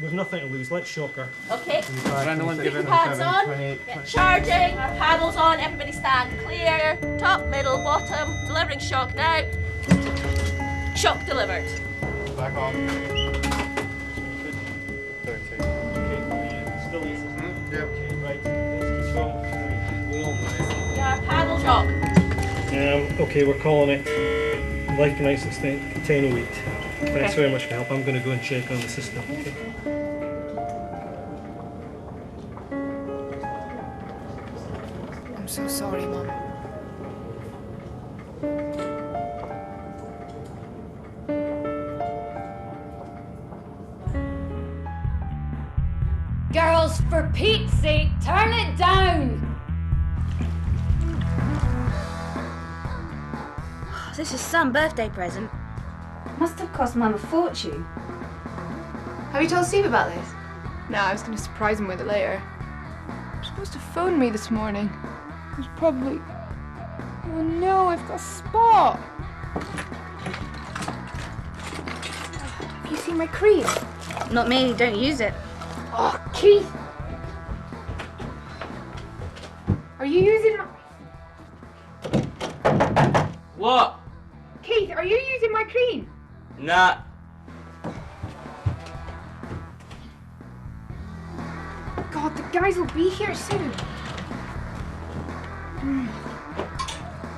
we've nothing to lose. Let's shock her. Okay. Given Pads on. Get charging. Paddles on. Everybody stand clear. Top, middle, bottom. Delivering shock now. Shock delivered. Back on. 30. Okay, still easy. Yep. Okay, right. Let's keep going. Right. Yeah, paddle shock. Okay, we're calling it life tonight's 10 a week. Thanks very much for your help. I'm going to go and check on the system. Okay. I'm so sorry, Mum. Girls, for Pete's sake, turn it down! This is Sam's birthday present. Must have cost Mum a fortune. Have you told Steve about this? No, I was going to surprise him with it later. You're supposed to phone me this morning. He's probably... Oh no, I've got a spot! Have you seen my cream? Not me, don't use it. Oh, Keith! Are you using my... What? Keith, are you using my cream? Nah. God, the guys will be here soon.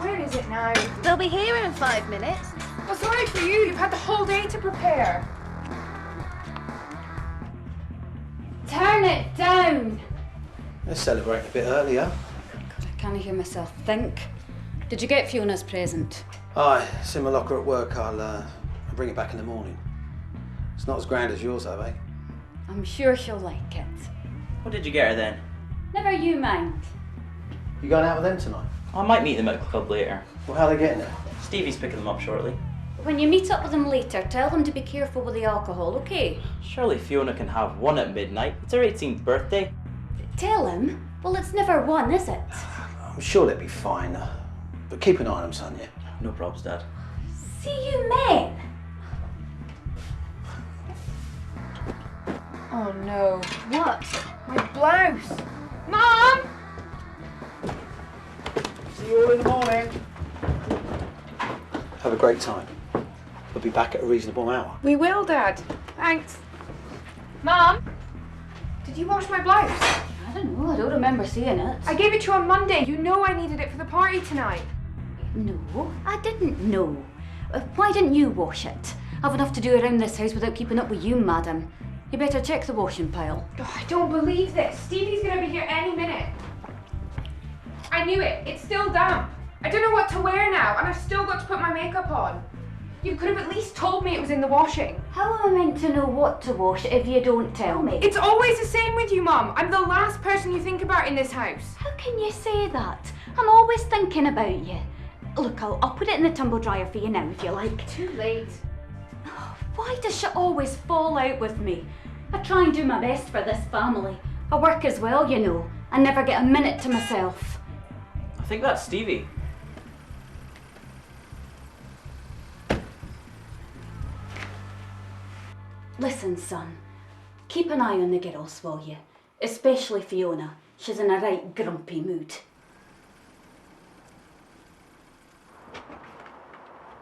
Where is it now? They'll be here in 5 minutes. Well, sorry for you. You've had the whole day to prepare. Turn it down! Let's celebrate a bit earlier. God, I can't hear myself think. Did you get Fiona's present? Aye, it's in my locker at work. I'll bring it back in the morning. It's not as grand as yours, though, eh? I'm sure she'll like it. What did you get her then? Never you mind. You going out with them tonight? I might meet them at the club later. Well, how are they getting there? Stevie's picking them up shortly. When you meet up with them later, tell them to be careful with the alcohol, okay? Surely Fiona can have one at midnight. It's her 18th birthday. Tell him? Well, it's never one, is it? I'm sure they'll be fine. But keep an eye on them, son, yeah? No probs, Dad. See you men! Oh no. What? My blouse. Mom! See you all in the morning. Have a great time. We'll be back at a reasonable hour. We will, Dad. Thanks. Mom! Did you wash my blouse? I don't know, I don't remember seeing it. I gave it to you on Monday. You know I needed it for the party tonight. No, I didn't know. Why didn't you wash it? I've enough to do around this house without keeping up with you, madam. You better check the washing pile. Oh, I don't believe this. Stevie's gonna be here any minute. I knew it. It's still damp. I don't know what to wear now, and I've still got to put my makeup on. You could have at least told me it was in the washing. How am I meant to know what to wash if you don't tell me? It's always the same with you, Mum. I'm the last person you think about in this house. How can you say that? I'm always thinking about you. Look, I'll put it in the tumble dryer for you now if you like. Too late. Why does she always fall out with me? I try and do my best for this family. I work as well, you know. I never get a minute to myself. I think that's Stevie. Listen, son. Keep an eye on the girls, will you? Especially Fiona. She's in a right grumpy mood.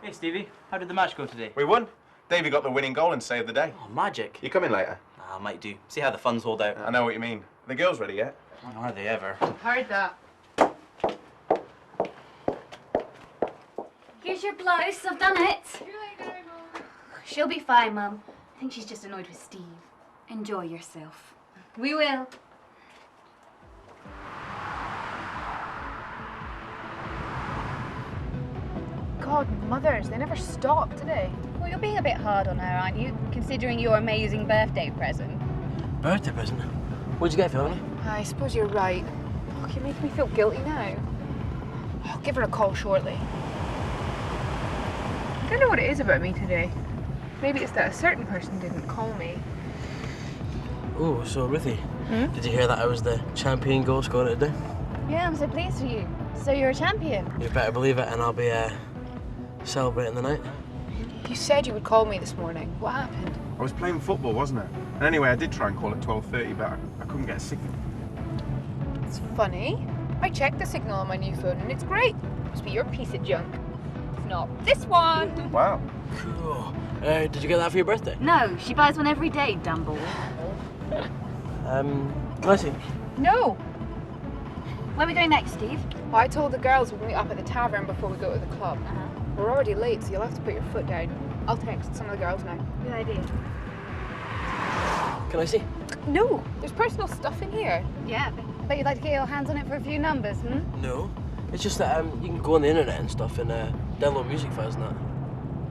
Hey Stevie, how did the match go today? We won. Davey got the winning goal and saved the day. Oh, magic. You coming later? I might do. See how the funds hold out. I know what you mean. The girls ready yet? Are they ever? Heard that. Here's your blouse, I've done it. She'll be fine, Mum. I think she's just annoyed with Steve. Enjoy yourself. We will. God, mothers, they never stop, do they? Well, you're being a bit hard on her, aren't you? Considering your amazing birthday present. Birthday present? What'd you get, Fiona? I suppose you're right. Oh, you're making me feel guilty now. I'll give her a call shortly. I don't know what it is about me today. Maybe it's that a certain person didn't call me. Oh, so Ruthie, did you hear that I was the champion goal scorer today? Yeah, I'm so pleased for you. So you're a champion? You better believe it, and I'll be celebrating the night. You said you would call me this morning. What happened? I was playing football, wasn't I? And anyway, I did try and call at 12:30, but I couldn't get a signal. It's funny. I checked the signal on my new phone and it's great. Must be your piece of junk. It's not this one. Wow. Cool. Did you get that for your birthday? No, she buys one every day, Dumble. I see. No. Where are we going next, Steve? Well, I told the girls we'd meet up at the tavern before we go to the club. We're already late, so you'll have to put your foot down. I'll text some of the girls now. Good idea. Can I see? No, there's personal stuff in here. Yeah, bet you'd like to get your hands on it for a few numbers, No. It's just that you can go on the internet and stuff and download music files and that.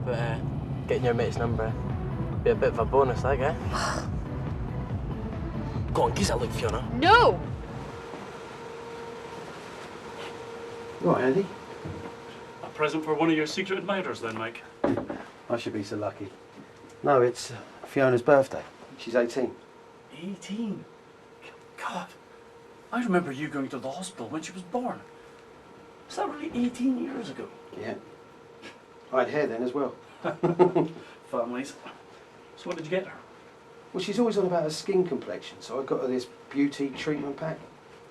But getting your mate's number would be a bit of a bonus, I guess. Go on, give us a look, Fiona. No! Right, Andy. A present for one of your secret admirers then, Mike. I should be so lucky. No, it's Fiona's birthday. She's 18. 18? God, I remember you going to the hospital when she was born. Is that really 18 years ago? Yeah. I had hair then as well. Families. So what did you get her? Well, she's always on about her skin complexion, so I got her this beauty treatment pack.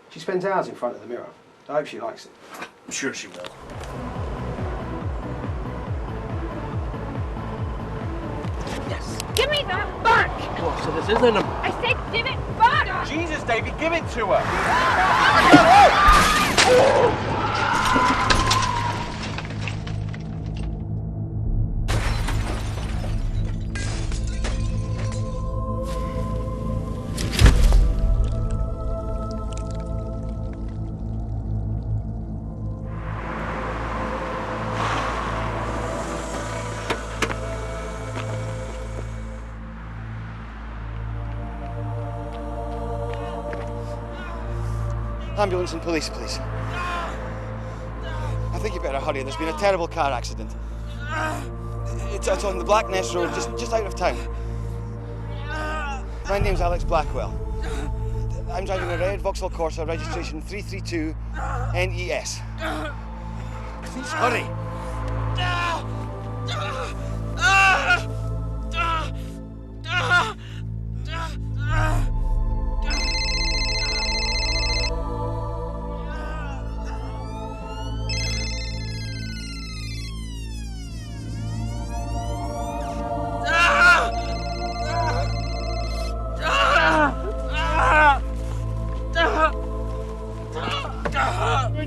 She spends hours in front of the mirror. I hope she likes it. I'm sure she will. Yes. Give me that back! Oh, so this is the number. I said give it back! Jesus, Davy, give it to her! Ambulance and police, please. I think you better hurry. There's been a terrible car accident. It's on the Black Ness Road, just out of town. My name's Alex Blackwell. I'm driving a red Vauxhall Corsa, registration 332 NES. Please hurry.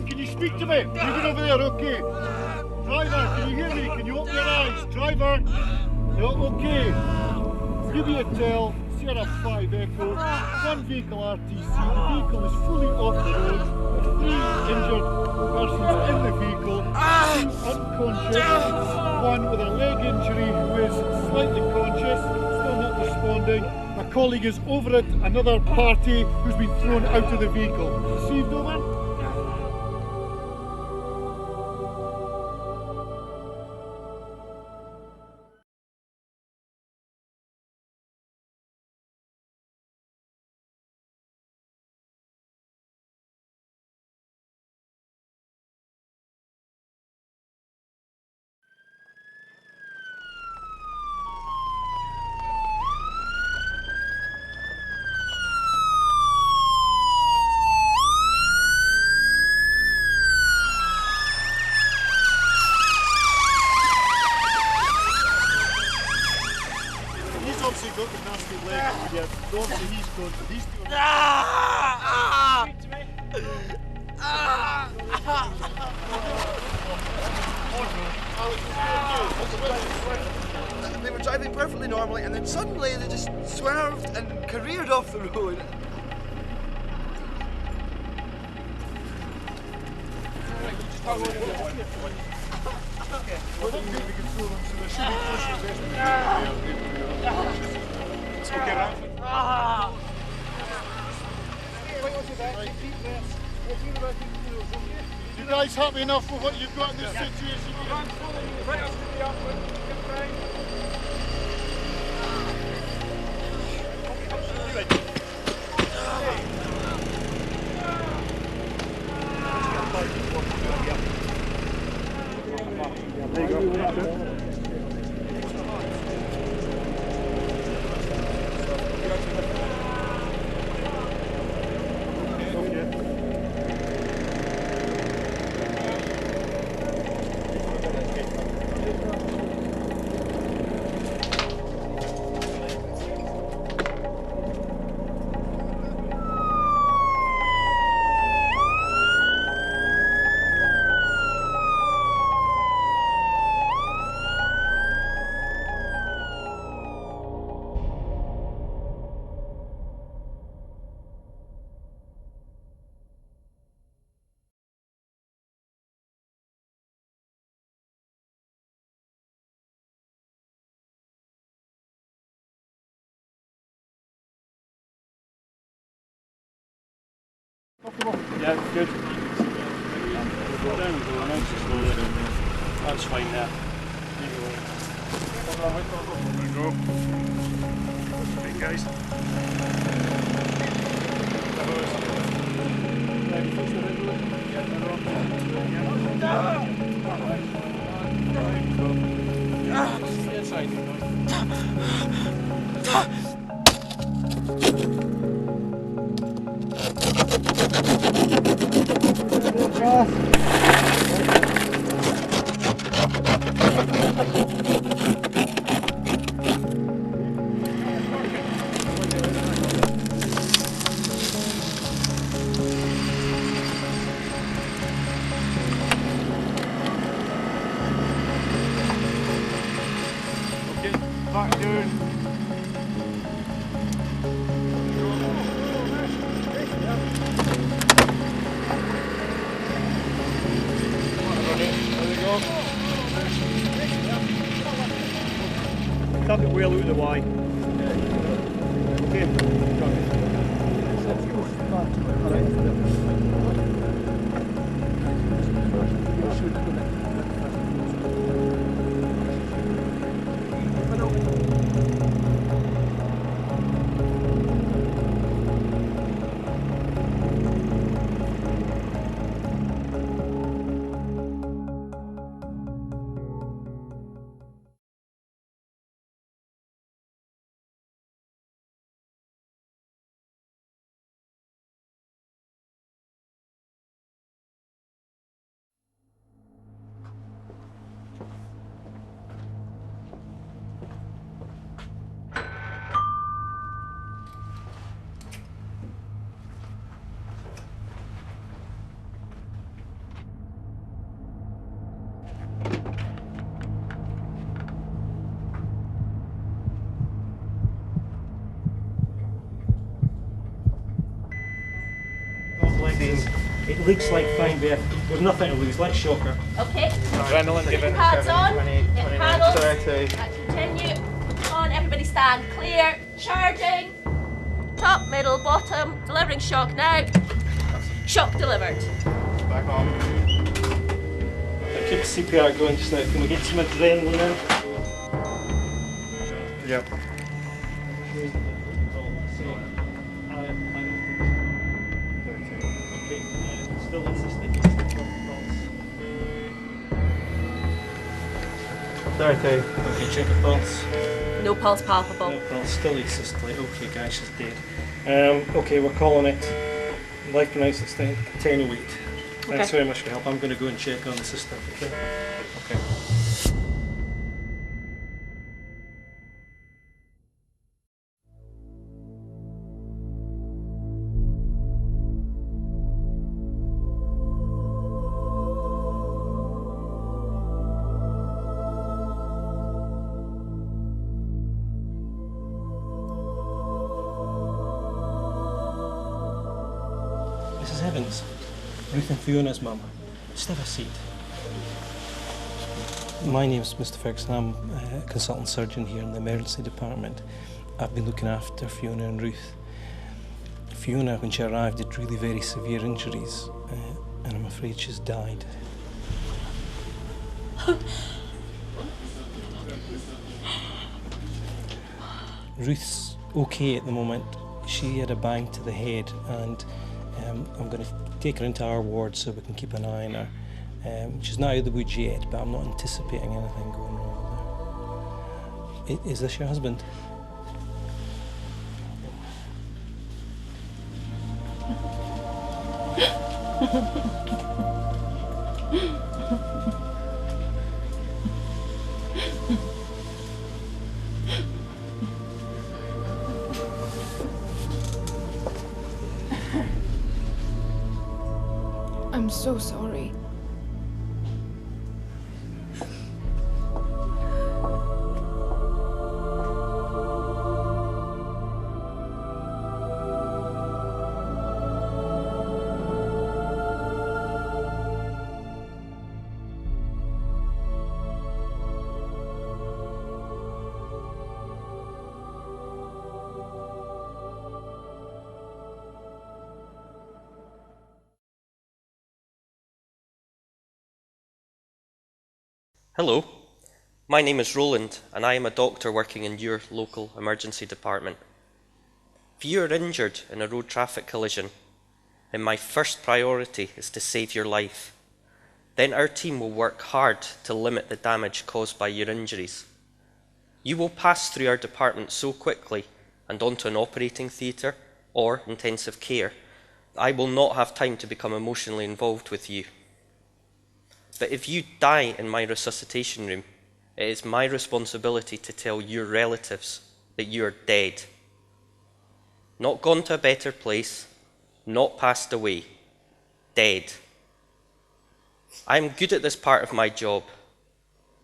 Can you speak to me? You've been over there, okay. Driver, can you hear me? Can you open your eyes? Driver? No, okay. Give me a tell. Sierra 5 Echo. One vehicle RTC. The vehicle is fully off the road. There's 3 injured persons in the vehicle. 2 unconscious. 1 with a leg injury who is slightly conscious, still not responding. My colleague is over at another party who's been thrown out of the vehicle. Received, over? Obviously got the nasty leg, yeah. Obviously he's gone, so these two are... Speak to me. They were driving perfectly normally, and then suddenly they just swerved and careered off the road. You guys happy enough with what you've got in this situation? There you go. Yeah, good. Go down and go nice and slowly. That's fine there. There we go. Hey guys. Back down. Tap it well out of the way. It looks like fine, Beth. There's nothing to lose. Let's shock her. Okay. Adrenaline given. Pads 7, on. 28, Get 29, paddles. 30. Continue. On, everybody stand clear. Charging. Top, middle, bottom. Delivering shock now. Shock delivered. Back on. I keep CPR going just now. Can we get some adrenaline in? Yep. Still insisting. 30. Okay, check her pulse. No pulse palpable. No pulse, still asystole. Okay, guys, she's dead. Okay, we're calling it life pronounced extent 1008. Thanks very much for your help. I'm going to go and check on the system. Okay. Okay. Mrs. Evans, Ruth and Fiona's mum. Just have a seat. My name's Mr. Ferguson. I'm a consultant surgeon here in the emergency department. I've been looking after Fiona and Ruth. Fiona, when she arrived, had really very severe injuries, and I'm afraid she's died. Ruth's okay at the moment. She had a bang to the head, and I'm going to take her into our ward so we can keep an eye on her. She's not out of the woods yet, but I'm not anticipating anything going wrong with her. Is this your husband? I'm so sorry. Hello, my name is Roland and I am a doctor working in your local emergency department. If you are injured in a road traffic collision, then my first priority is to save your life. Then our team will work hard to limit the damage caused by your injuries. You will pass through our department so quickly and onto an operating theatre or intensive care, I will not have time to become emotionally involved with you. But if you die in my resuscitation room, it is my responsibility to tell your relatives that you are dead. Not gone to a better place, not passed away, dead. I am good at this part of my job,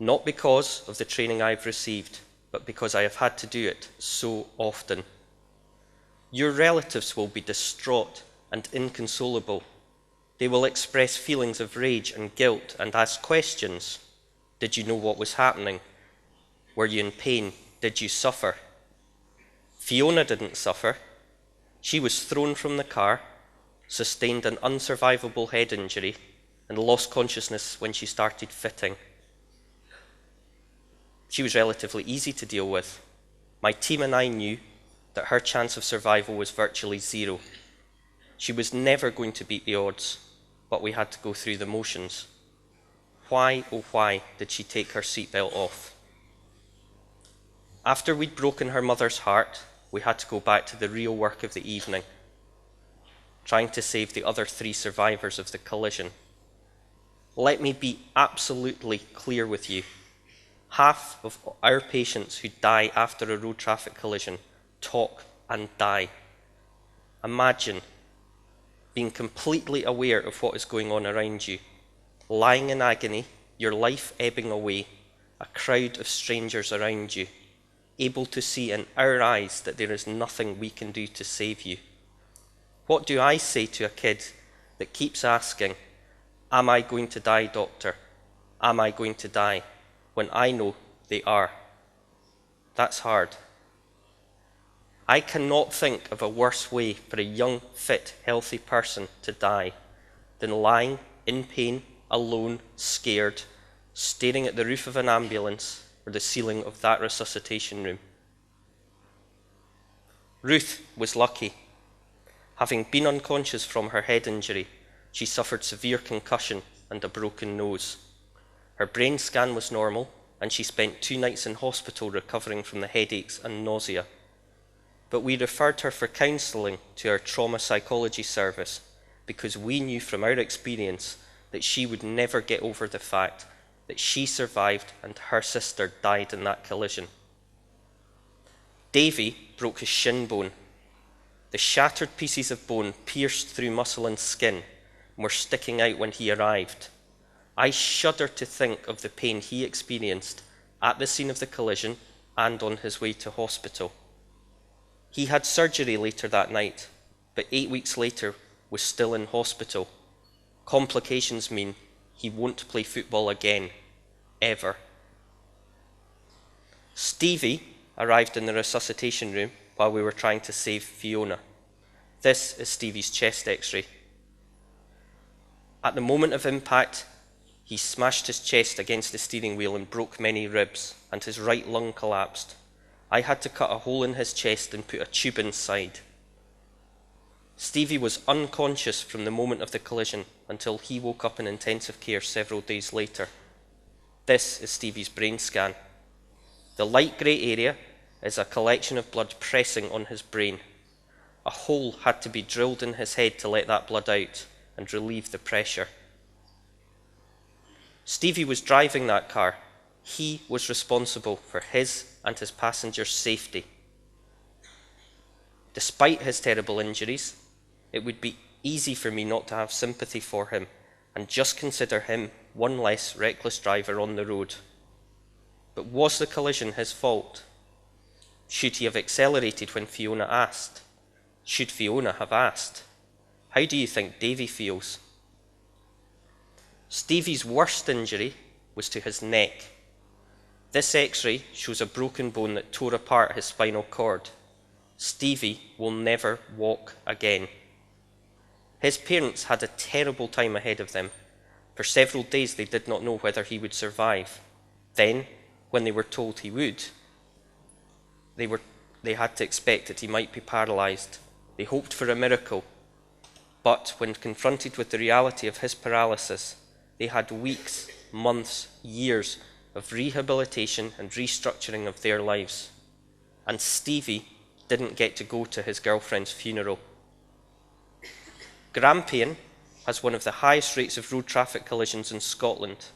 not because of the training I've received, but because I have had to do it so often. Your relatives will be distraught and inconsolable. They will express feelings of rage and guilt and ask questions. Did you know what was happening? Were you in pain? Did you suffer? Fiona didn't suffer. She was thrown from the car, sustained an unsurvivable head injury, and lost consciousness when she started fitting. She was relatively easy to deal with. My team and I knew that her chance of survival was virtually zero. She was never going to beat the odds, but we had to go through the motions. Why, oh why, did she take her seatbelt off? After we'd broken her mother's heart, we had to go back to the real work of the evening, trying to save the other 3 survivors of the collision. Let me be absolutely clear with you. Half of our patients who die after a road traffic collision talk and die. Imagine being completely aware of what is going on around you, lying in agony, your life ebbing away, a crowd of strangers around you, able to see in our eyes that there is nothing we can do to save you. What do I say to a kid that keeps asking, am I going to die, doctor? Am I going to die? When I know they are. That's hard. I cannot think of a worse way for a young, fit, healthy person to die than lying in pain, alone, scared, staring at the roof of an ambulance or the ceiling of that resuscitation room. Ruth was lucky. Having been unconscious from her head injury, she suffered severe concussion and a broken nose. Her brain scan was normal, and she spent 2 nights in hospital recovering from the headaches and nausea. But we referred her for counselling to our trauma psychology service because we knew from our experience that she would never get over the fact that she survived and her sister died in that collision. Davy broke his shin bone. The shattered pieces of bone pierced through muscle and skin and were sticking out when he arrived. I shudder to think of the pain he experienced at the scene of the collision and on his way to hospital. He had surgery later that night, but 8 weeks later was still in hospital. Complications mean he won't play football again, ever. Stevie arrived in the resuscitation room while we were trying to save Fiona. This is Stevie's chest x-ray. At the moment of impact, he smashed his chest against the steering wheel and broke many ribs, and his right lung collapsed. I had to cut a hole in his chest and put a tube inside. Stevie was unconscious from the moment of the collision until he woke up in intensive care several days later. This is Stevie's brain scan. The light grey area is a collection of blood pressing on his brain. A hole had to be drilled in his head to let that blood out and relieve the pressure. Stevie was driving that car. He was responsible for his and his passengers' safety. Despite his terrible injuries, it would be easy for me not to have sympathy for him and just consider him one less reckless driver on the road. But was the collision his fault? Should he have accelerated when Fiona asked? Should Fiona have asked? How do you think Davy feels? Stevie's worst injury was to his neck. This x-ray shows a broken bone that tore apart his spinal cord. Stevie will never walk again. His parents had a terrible time ahead of them. For several days they did not know whether he would survive. Then, when they were told he would, they had to expect that he might be paralysed. They hoped for a miracle, but when confronted with the reality of his paralysis, they had weeks, months, years of rehabilitation and restructuring of their lives. And Stevie didn't get to go to his girlfriend's funeral. Grampian has one of the highest rates of road traffic collisions in Scotland.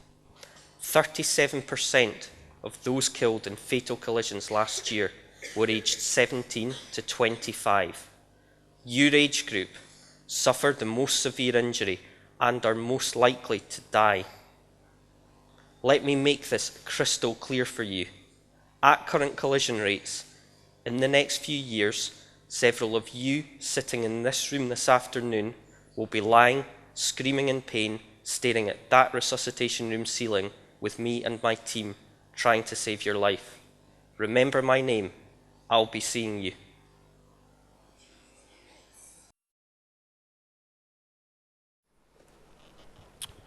37% of those killed in fatal collisions last year were aged 17 to 25. Your age group suffer the most severe injury and are most likely to die. Let me make this crystal clear for you. At current collision rates, in the next few years, several of you sitting in this room this afternoon will be lying, screaming in pain, staring at that resuscitation room ceiling with me and my team, trying to save your life. Remember my name. I'll be seeing you.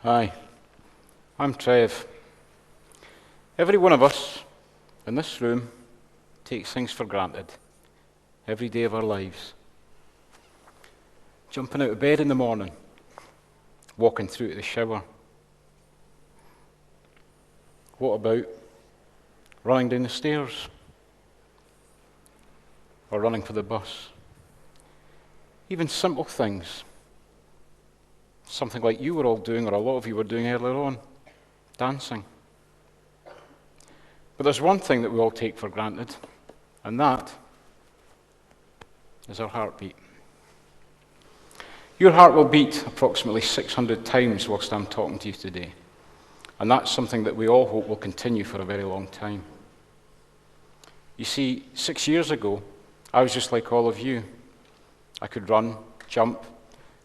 Hi, I'm Trev. Every one of us in this room takes things for granted every day of our lives. Jumping out of bed in the morning, walking through to the shower. What about running down the stairs? Or running for the bus? Even simple things. Something like you were all doing, or a lot of you were doing earlier on, dancing. But there's one thing that we all take for granted, and that is our heartbeat. Your heart will beat approximately 600 times whilst I'm talking to you today. And that's something that we all hope will continue for a very long time. You see, 6 years ago, I was just like all of you. I could run, jump,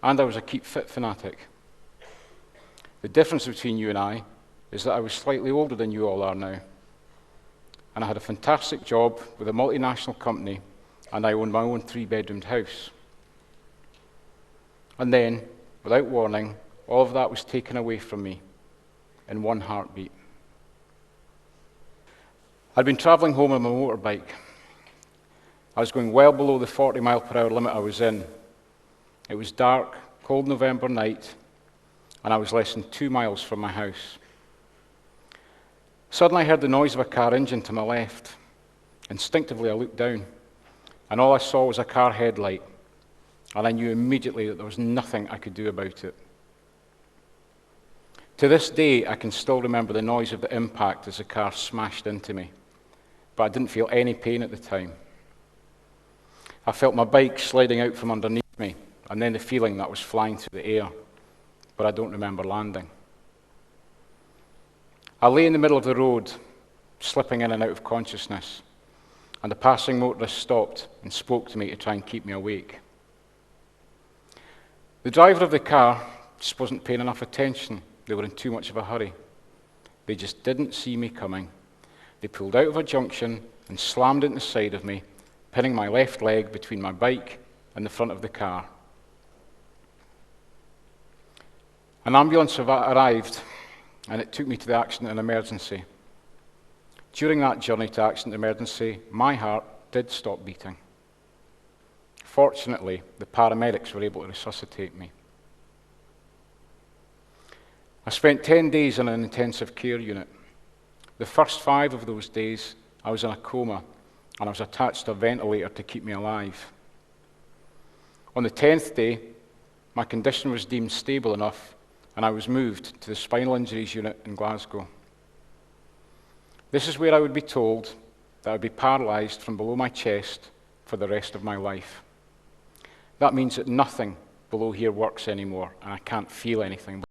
and I was a keep fit fanatic. The difference between you and I is that I was slightly older than you all are now. And I had a fantastic job with a multinational company, and I owned my own 3-bedroomed house. And then, without warning, all of that was taken away from me in one heartbeat. I'd been travelling home on my motorbike. I was going well below the 40-mile-per-hour limit I was in. It was dark, cold November night, and I was less than 2 miles from my house. Suddenly I heard the noise of a car engine to my left. Instinctively I looked down, and all I saw was a car headlight, and I knew immediately that there was nothing I could do about it. To this day, I can still remember the noise of the impact as the car smashed into me, but I didn't feel any pain at the time. I felt my bike sliding out from underneath me, and then the feeling that I was flying through the air, but I don't remember landing. I lay in the middle of the road, slipping in and out of consciousness, and a passing motorist stopped and spoke to me to try and keep me awake. The driver of the car just wasn't paying enough attention. They were in too much of a hurry. They just didn't see me coming. They pulled out of a junction and slammed into the side of me, pinning my left leg between my bike and the front of the car. An ambulance arrived, and it took me to the accident and emergency. During that journey to accident and emergency, my heart did stop beating. Fortunately, the paramedics were able to resuscitate me. I spent 10 days in an intensive care unit. The first 5 of those days, I was in a coma, and I was attached to a ventilator to keep me alive. On the 10th day, my condition was deemed stable enough, and I was moved to the spinal injuries unit in Glasgow. This is where I would be told that I would be paralysed from below my chest for the rest of my life. That means that nothing below here works anymore, and I can't feel anything.